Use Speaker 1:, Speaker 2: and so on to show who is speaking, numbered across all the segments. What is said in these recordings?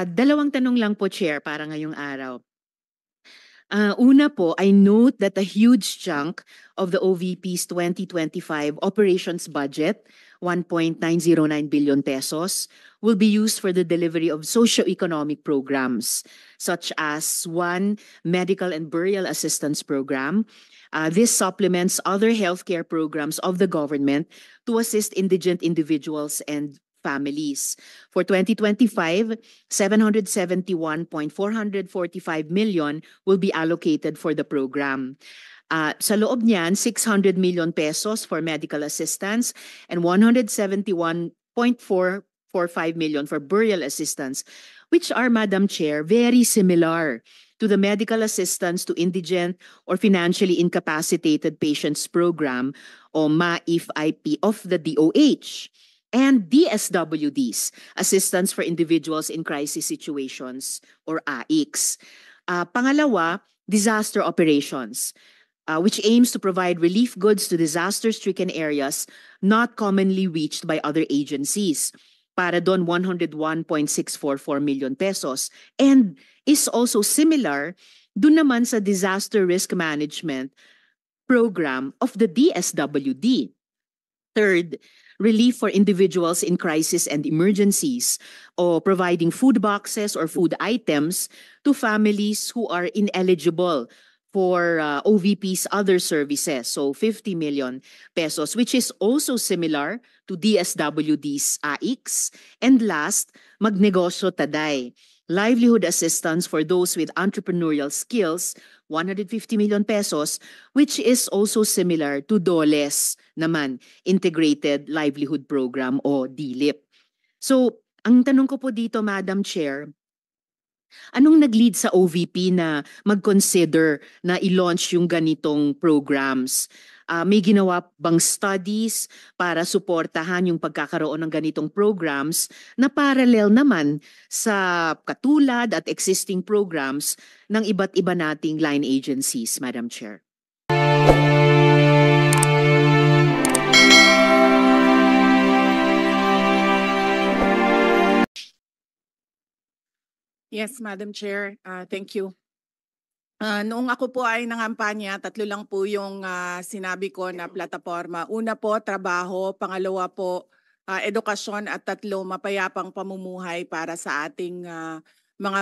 Speaker 1: Dalawang tanong lang po, Chair, para ngayong araw. Una po, I note that a huge chunk of the OVP's 2025 operations budget, 1.909 billion pesos, will be used for the delivery of socio-economic programs, such as one medical and burial assistance program. This supplements other healthcare programs of the government to assist indigent individuals and families. For 2025, 771.445 million will be allocated for the program. Sa loob niyan, 600 million pesos for medical assistance and 171.445 million for burial assistance, which are, Madam Chair, very similar to the medical assistance to indigent or financially incapacitated patients program o MAIF-IP of the DOH and DSWDs, Assistance for Individuals in Crisis Situations, or AICS. Pangalawa, disaster operations, which aims to provide relief goods to disaster-stricken areas not commonly reached by other agencies. Para doon, 101.644 million pesos. And is also similar doon naman sa disaster risk management program of the DSWD. Third, relief for individuals in crisis and emergencies, or providing food boxes or food items to families who are ineligible for OVP's other services. So 50 million pesos, which is also similar to DSWD's AICS. And last, Magnegosyo Taday, livelihood assistance for those with entrepreneurial skills, 150 million pesos, which is also similar to DOLES naman, Integrated Livelihood Program o DLIP. So, ang tanong ko po dito, Madam Chair, anong nag-lead sa OVP na mag-consider na i-launch yung ganitong programs? May ginawa bang studies para suportahan yung pagkakaroon ng ganitong programs na parallel naman sa katulad at existing programs ng iba't iba nating line agencies, Madam Chair?
Speaker 2: Yes, Madam Chair. Thank you. Noong ako po ay nangampanya, 3 lang po yung sinabi ko na plataforma. Una po, trabaho. Pangalawa po, edukasyon. At 3, mapayapang pamumuhay para sa ating mga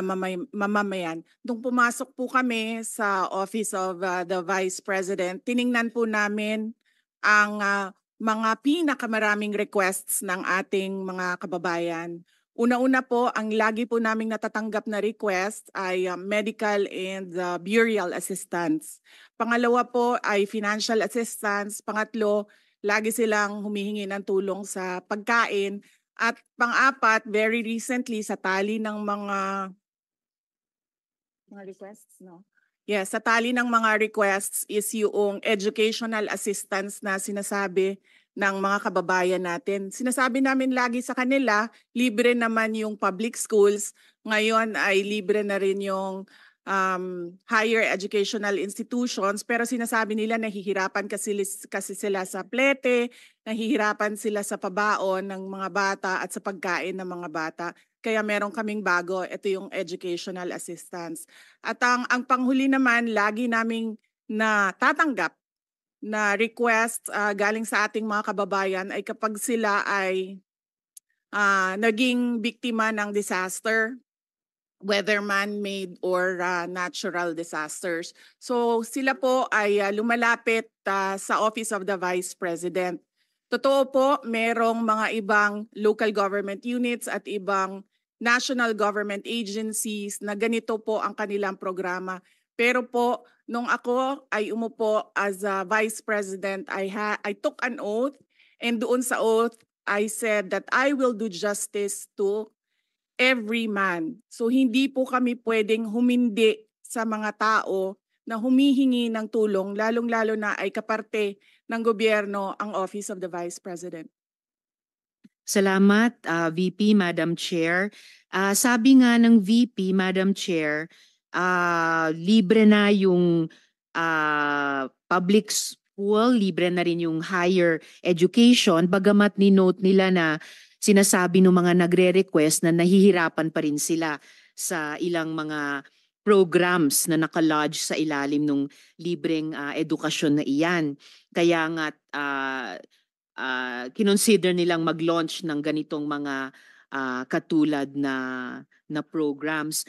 Speaker 2: mamamayan. Nung pumasok po kami sa Office of the Vice President, tiningnan po namin ang mga pinakamaraming requests ng ating mga kababayan. Una-una po, ang lagi po naming natatanggap na request ay medical and burial assistance. Pangalawa po ay financial assistance. Pangatlo, lagi silang humihingi ng tulong sa pagkain. At pang-apat, very recently sa tali ng mga requests, no? Yes, sa tali ng mga requests is yung educational assistance na sinasabi ng mga kababayan natin. Sinasabi namin lagi sa kanila, libre naman yung public schools. Ngayon ay libre na rin yung higher educational institutions, pero sinasabi nila nahihirapan kasi sila sa plete, nahihirapan sila sa pabaon ng mga bata at sa pagkain ng mga bata. Kaya meron kaming bago, ito yung educational assistance. At ang panghuli naman, lagi naming natatanggap na request galing sa ating mga kababayan ay kapag sila ay naging biktima ng disaster, whether man-made or natural disasters. So sila po ay lumalapit sa Office of the Vice President. Totoo po, merong mga ibang local government units at ibang national government agencies na ganito po ang kanilang programa. Pero po, nung ako ay umupo as a Vice President, I took an oath, and doon sa oath, I said that I will do justice to every man. So hindi po kami pwedeng humindi sa mga tao na humihingi ng tulong, lalong-lalo na ay kaparte ng gobyerno ang Office of the Vice President.
Speaker 1: Salamat, VP, Madam Chair. Sabi nga ng VP, Madam Chair, libre na yung public school, libre na rin yung higher education, bagamat ni-note nila na sinasabi ng mga nagre-request na nahihirapan pa rin sila sa ilang mga programs na nakalodge sa ilalim ng libreng edukasyon na iyan. Kaya nga kinonsider nilang mag-launch ng ganitong mga katulad na programs.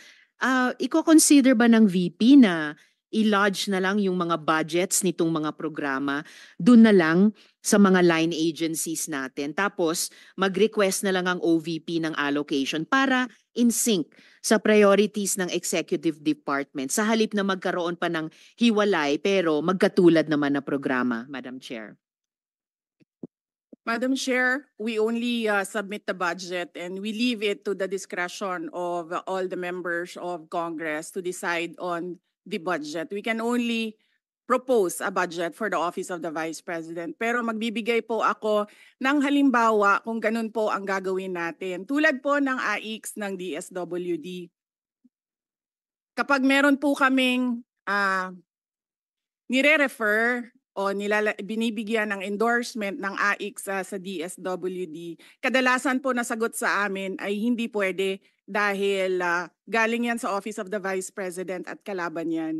Speaker 1: Iko-consider ba ng VP na i-lodge na lang yung mga budgets nitong mga programa dun na lang sa mga line agencies natin? Tapos mag-request na lang ang OVP ng allocation para in sync sa priorities ng executive department sa halip na magkaroon pa ng hiwalay pero magkatulad naman na programa, Madam Chair.
Speaker 2: Madam Chair, we only submit the budget and we leave it to the discretion of all the members of Congress to decide on the budget. We can only propose a budget for the Office of the Vice President. Pero magbibigay po ako ng halimbawa kung ganun po ang gagawin natin. Tulad po ng AIX ng DSWD. Kapag meron po kaming nire-refer o binibigyan ng endorsement ng AIX sa DSWD, kadalasan po nasagot sa amin ay hindi pwede dahil galing yan sa Office of the Vice President at kalaban yan.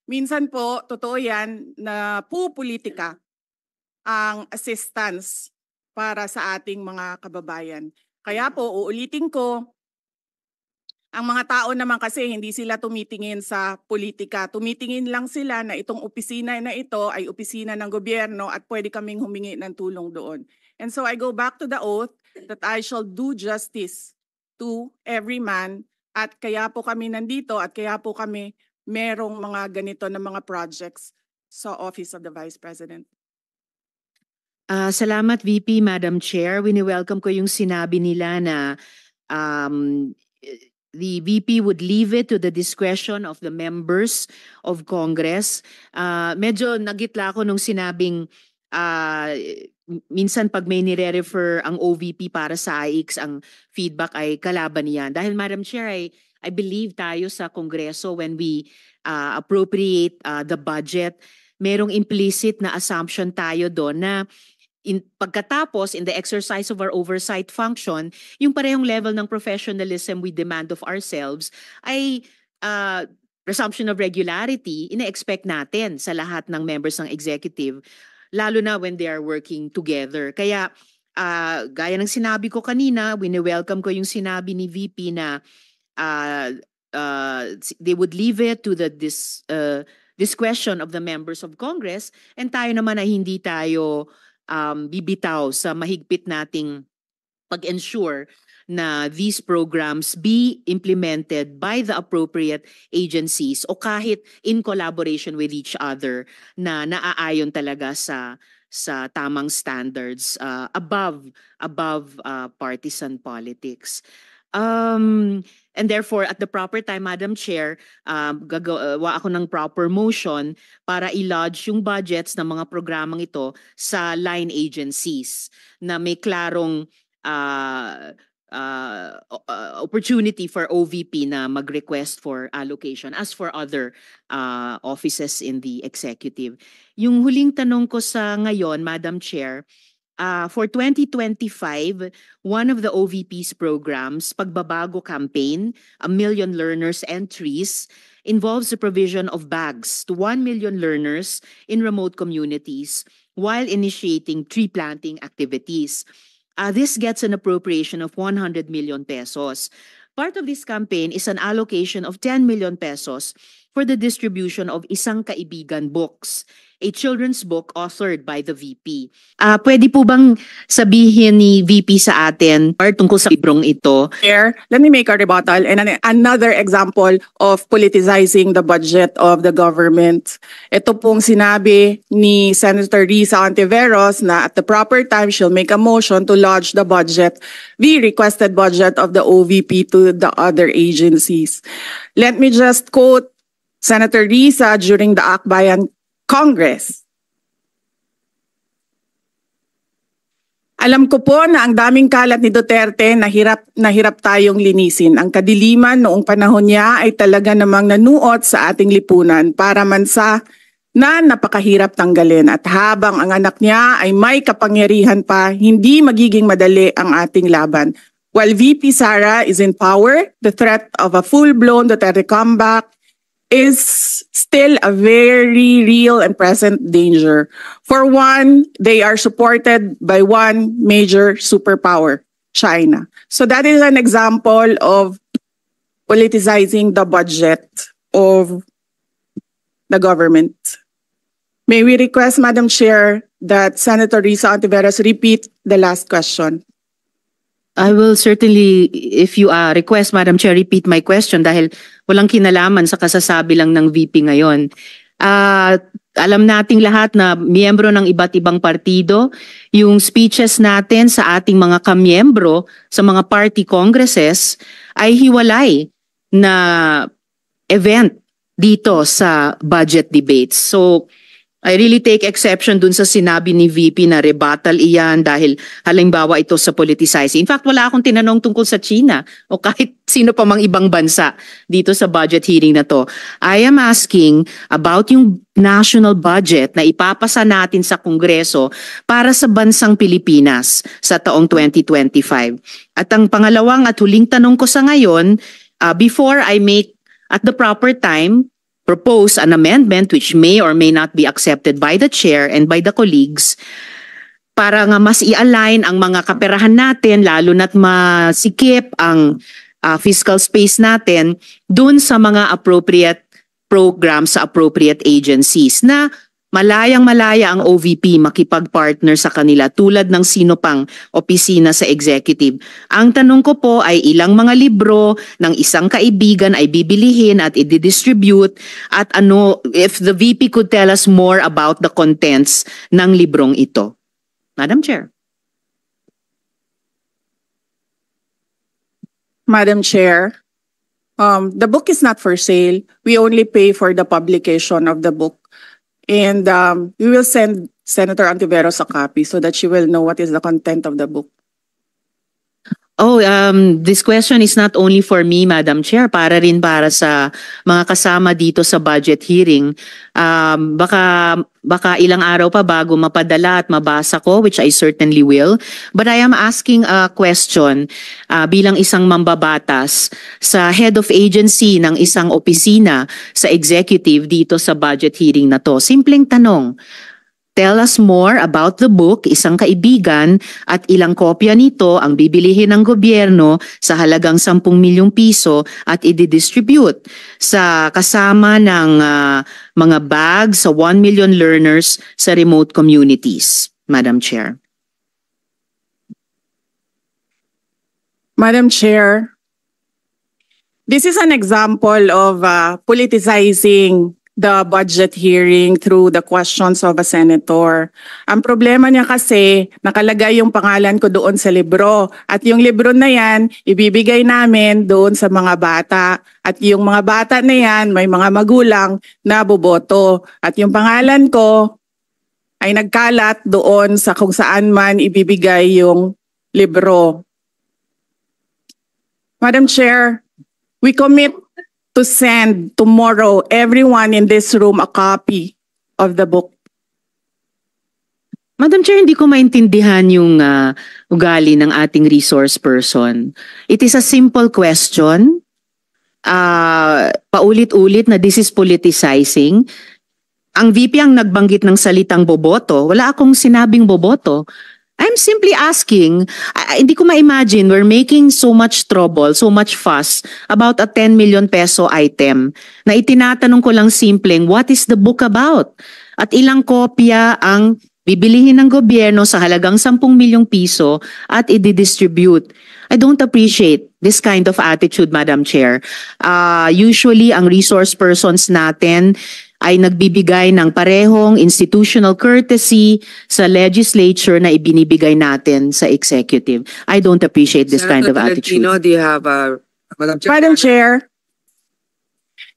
Speaker 2: Minsan po, totoo yan na pupolitika ang assistance para sa ating mga kababayan. Kaya po, uulitin ko, ang mga tao naman kasi hindi sila tumitingin sa politika. Tumitingin lang sila na itong opisina na ito ay opisina ng gobyerno at pwede kaming humingi ng tulong doon. And so I go back to the oath that I shall do justice to every man at kaya po kami nandito at kaya po kami merong mga ganito na mga projects sa Office of the Vice President.
Speaker 1: Salamat VP, Madam Chair. Wini-welcome ko yung sinabi nila na the VP would leave it to the discretion of the members of Congress. Medyo nagitla ako nung sinabing minsan pag may nire-refer ang OVP para sa AIX, ang feedback ay kalaban niyan. Dahil Madam Chair, I believe tayo sa Kongreso when we appropriate the budget, merong implicit na assumption tayo doon na pagkatapos, in the exercise of our oversight function, yung parehong level ng professionalism we demand of ourselves ay presumption of regularity, ina-expect natin sa lahat ng members ng executive, lalo na when they are working together. Kaya, gaya ng sinabi ko kanina, wini-welcome ko yung sinabi ni VP na they would leave it to the discretion of the members of Congress, and tayo naman ay hindi tayo bibitaw sa mahigpit nating pag-ensure na these programs be implemented by the appropriate agencies o kahit in collaboration with each other na naaayon talaga sa tamang standards above partisan politics. And therefore, at the proper time, Madam Chair, gagawa ako ng proper motion para i-lodge yung budgets ng mga programang ito sa line agencies na may klarong opportunity for OVP na mag-request for allocation as for other offices in the executive. Yung huling tanong ko sa ngayon, Madam Chair, for 2025, one of the OVP's programs, Pagbabago Campaign, 1 Million Learners Entries, involves the provision of bags to 1 million learners in remote communities while initiating tree planting activities. This gets an appropriation of 100 million pesos. Part of this campaign is an allocation of 10 million pesos for the distribution of Isang Kaibigan books, a children's book authored by the VP. Pwede po bang sabihin ni VP sa atin tungkol sa librong ito?
Speaker 2: Chair, let me make a rebuttal and another example of politicizing the budget of the government. Ito pong sinabi ni Senator Risa Ontiveros na at the proper time she'll make a motion to lodge the budget, the requested budget of the OVP to the other agencies. Let me just quote Senator Risa during the Akbayan Congress. Alam ko po na ang daming kalat ni Duterte na hirap tayong linisin. Ang kadiliman noong panahon niya ay talaga namang nanuot sa ating lipunan para man sa na napakahirap tanggalin at habang ang anak niya ay may kapangyarihan pa, hindi magiging madali ang ating laban. While VP Sara is in power, the threat of a full-blown Duterte comeback is still a very real and present danger. For one, they are supported by one major superpower, China. So that is an example of politicizing the budget of the government. May we request, Madam Chair, that Senator Risa Ontiveros repeat the last question.
Speaker 1: I will certainly, if you request, Madam Chair, repeat my question dahil walang kinalaman sa kasasabi lang ng VP ngayon. Alam nating lahat na miyembro ng iba't ibang partido, yung speeches natin sa ating mga kamiyembro sa mga party congresses ay hiwalay na event dito sa budget debates. So, I really take exception dun sa sinabi ni VP na rebuttal iyan dahil halimbawa ito sa politicizing. In fact, wala akong tinanong tungkol sa China o kahit sino pa mang ibang bansa dito sa budget hearing na to. I am asking about yung national budget na ipapasa natin sa Kongreso para sa bansang Pilipinas sa taong 2025. At ang pangalawang at huling tanong ko sa ngayon, before I make at the proper time propose an amendment which may or may not be accepted by the chair and by the colleagues para nga mas i-align ang mga kaperahan natin lalo na't masikip ang fiscal space natin dun sa mga appropriate programs sa appropriate agencies na malayang-malaya ang OVP makipag-partner sa kanila tulad ng sino pang opisina sa executive. Ang tanong ko po ay ilang mga libro ng isang kaibigan ay bibilihin at i-distribute at ano, if the VP could tell us more about the contents ng librong ito. Madam Chair.
Speaker 2: Madam Chair, the book is not for sale. We only pay for the publication of the book. And we will send Senator Ontiveros a copy so that she will know what is the content of the book.
Speaker 1: Oh, this question is not only for me, Madam Chair, para rin para sa mga kasama dito sa budget hearing. Baka ilang araw pa bago mapadala at mabasa ko, which I certainly will. But I am asking a question bilang isang mambabatas sa head of agency ng isang opisina sa executive dito sa budget hearing na to. Simpleng tanong. Tell us more about the book, isang kaibigan, at ilang kopya nito ang bibilihin ng gobyerno sa halagang 10 milyong piso at i-distribute sa kasama ng mga bags sa 1 million learners sa remote communities. Madam Chair.
Speaker 2: Madam Chair, this is an example of politicizing the budget hearing through the questions of a senator. Ang problema niya kasi, nakalagay yung pangalan ko doon sa libro. At yung libro na yan, ibibigay namin doon sa mga bata. At yung mga bata na yan, may mga magulang na boboto. At yung pangalan ko ay nagkalat doon sa kung saan man ibibigay yung libro. Madam Chair, we commit to send tomorrow everyone in this room a copy of the book.
Speaker 1: Madam Chair, hindi ko maintindihan yung ugali ng ating resource person. It is a simple question. Paulit-ulit na this is politicizing. Ang VP ang nagbanggit ng salitang boboto. Wala akong sinabing boboto. I'm simply asking, hindi ko ma-imagine we're making so much trouble, so much fuss about a 10 million peso item na itinatanong ko lang simpleng, what is the book about? At ilang kopya ang bibilihin ng gobyerno sa halagang 10 milyong piso at i-distribute. I don't appreciate this kind of attitude, Madam Chair. Usually, ang resource persons natin ay nagbibigay ng parehong institutional courtesy sa legislature na ibinibigay natin sa executive. I don't appreciate this kind of attitude.
Speaker 3: Tolentino, do you have Madam Chair?
Speaker 2: Madam Chair.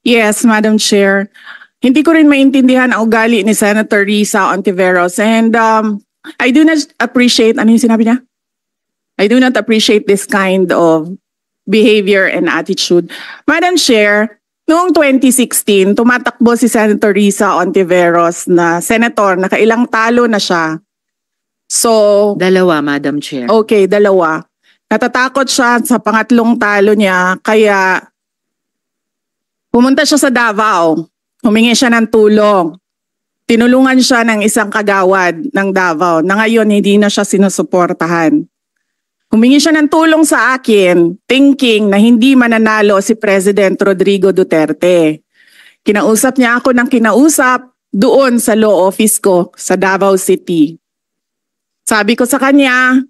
Speaker 2: Yes, Madam Chair. Hindi ko rin maintindihan ang ugali ni Senator Risa Ontiveros. And I do not appreciate, ano yung sinabi niya? I do not appreciate this kind of behavior and attitude. Madam Chair, Noong 2016, tumatakbo si Senator Risa Ontiveros na senator, nakailang talo na siya. So,
Speaker 1: Dalawa, Madam Chair.
Speaker 2: okay, dalawa. Natatakot siya sa pangatlong talo niya, kaya pumunta siya sa Davao. Humingi siya ng tulong. Tinulungan siya ng isang kagawad ng Davao na ngayon hindi na siya sinusuportahan. Humingi siya ng tulong sa akin, thinking na hindi mananalo si President Rodrigo Duterte. Kinausap niya ako ng kinausap doon sa law office ko sa Davao City. Sabi ko sa kanya,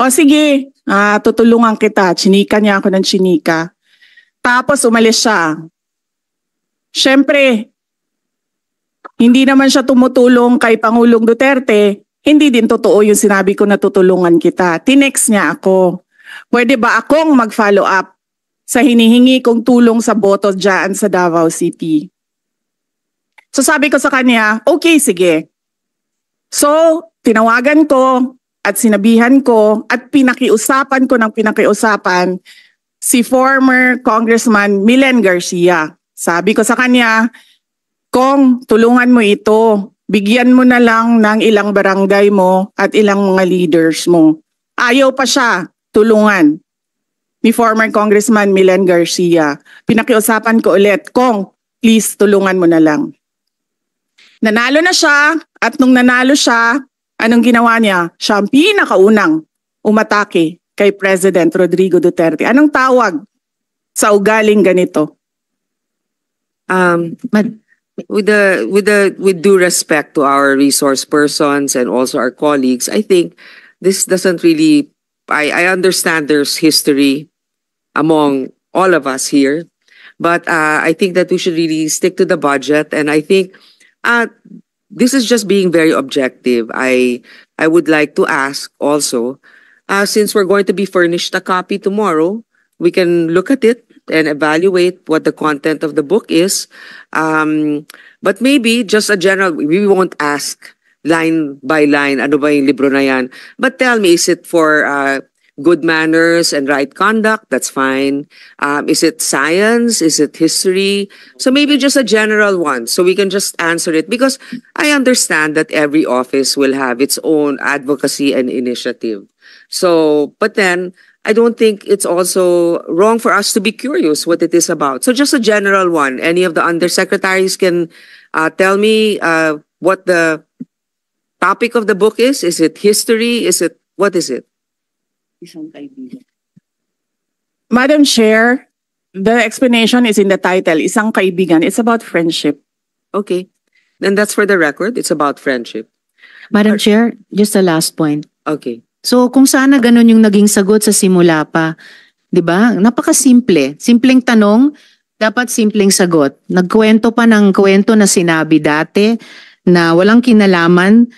Speaker 2: o sige, tutulungan kita. Chinika niya ako ng chinika. Tapos umalis siya. Siyempre, hindi naman siya tumutulong kay Pangulong Duterte. Hindi din totoo yung sinabi ko na tutulungan kita. Tinext niya ako. Pwede ba akong mag-follow up sa hinihingi kong tulong sa boto dyan sa Davao City? So sabi ko sa kanya, okay, sige. So, tinawagan ko at sinabihan ko at pinakiusapan ko ng pinakiusapan si former Congressman Milen Garcia. Sabi ko sa kanya, Kong, tulungan mo ito. Bigyan mo na lang ng ilang barangay mo at ilang mga leaders mo. Ayaw pa siya tulungan ni former Congressman Milen Garcia. Pinakiusapan ko ulit, Kong, please tulungan mo na lang. Nanalo na siya at nung nanalo siya, anong ginawa niya? Siya ang pinakaunang umatake kay President Rodrigo Duterte. Anong tawag sa ugaling ganito?
Speaker 3: With due respect to our resource persons and also our colleagues, I think this doesn't really. I understand there's history among all of us here, but I think that we should really stick to the budget. And I think this is just being very objective. I would like to ask also, since we're going to be furnished a copy tomorrow, we can look at it and evaluate what the content of the book is. But maybe just a general, we won't ask line by line, ano ba yung libro na yan? But tell me, is it for good manners and right conduct? That's fine. Is it science? Is it history? So maybe just a general one, so we can just answer it. Because I understand that every office will have its own advocacy and initiative. So, but then, I don't think it's also wrong for us to be curious what it is about. So just a general one. Any of the undersecretaries can tell me what the topic of the book is. Is it history? What is it?
Speaker 2: Madam Chair, the explanation is in the title, Isang Kaibigan. It's about friendship.
Speaker 3: Okay. Then that's for the record. It's about friendship.
Speaker 1: Madam Chair, just a last point.
Speaker 3: Okay.
Speaker 1: So kung sana ganun yung naging sagot sa simula pa, 'di ba? Napakasimple. Simpleng tanong, dapat simpleng sagot. Nagkwento pa ng kwento na sinabi dati na walang kinalaman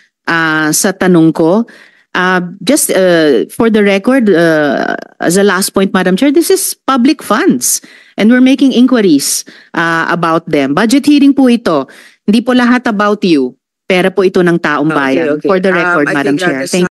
Speaker 1: sa tanong ko. Just for the record, as a last point, Madam Chair, this is public funds and we're making inquiries about them. Budget hearing po ito. Hindi po lahat about you. Pera po ito ng taong bayan.
Speaker 3: Okay.
Speaker 1: For the record,
Speaker 3: I
Speaker 1: Madam
Speaker 3: think that
Speaker 1: Chair.
Speaker 3: is
Speaker 1: Thank